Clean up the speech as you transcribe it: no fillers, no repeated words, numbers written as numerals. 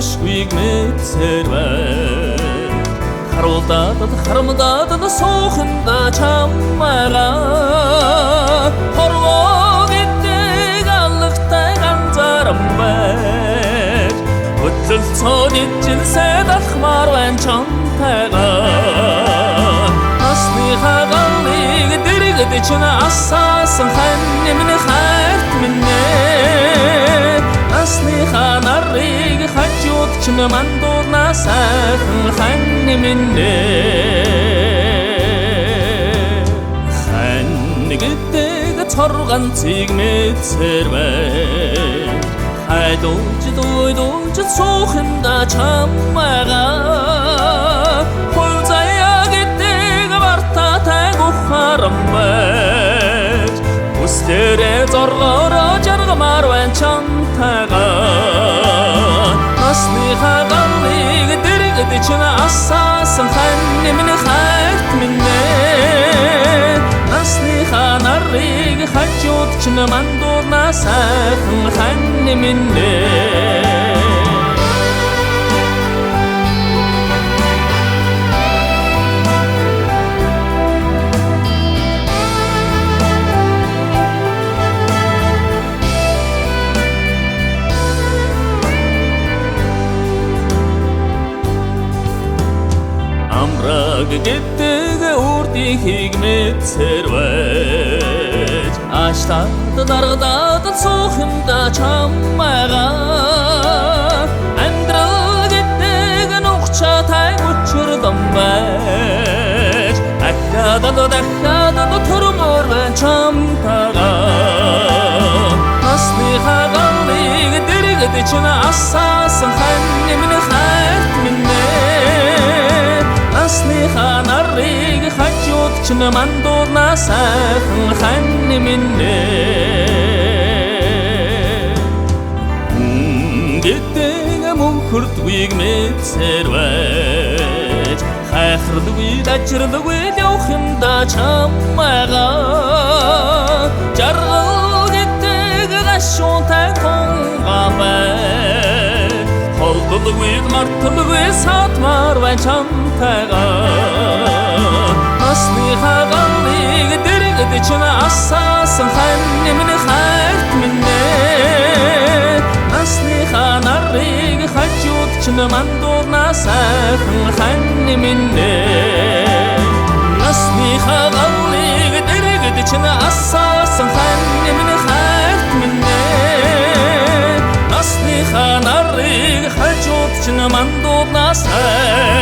Ишвиг мэтсэрвэ харамдаад суухында чаммага хорвоо гэдэг аллагтай ганцаарам байж хөдлөлцөө дэжин сайд алхмаар байна чамтайгаа асныхаа галыг дэрэгд чин асаасан ханнэмны хайрт минь асныхаа нарыг хажууд чин мандуурнаа сайхан ханнэмнэ ханнэгдэг цорганцыг мэдсэрвэ хайдуулж дуйдуулж суухында чаммага хулзая гэдэг бартатай гухарам байж үстэрээ зоргороо жаргамаар байна чамтайгаа асныхаа галыг дэрэгд чин асаасан ханнэмны хайрт минь асныхаа нарыг хажууд чин мандуурнаа сайхан ханнэмнэ амраг гэдэг үрдихийг мэдсэрвэж аштад даргадад суухында чаммага амьдрал гэдэг нухчатай учирдан байж дахиад төрмөр чамтага асныхаа галыг дэрэгд чин асаасан ханнэмны хайрт минь асныхаа нарыг хажууд чин мандуурнаа сайхан ханнэмнэ гэдэг мөнхөрдгийг мэдсэрвэж хайхрдгүй дажрдгүй явахында чаммага жаргал гэдэг гашуунтай тунгаа бай холдолгүй марталгүй сатмаар байна чамтайгаа асныхаа галыг дэрэгд чин асаасан ханнэмны хайрт минь асныхаа нарыг хажууд чин мандуурнаа сайхан ханнэмнэ асныхаа галыг дэрэгд чин асаасан ханнэмны хайрт минь асныхаа нарыг хажууд чин мандуурнаа сайхан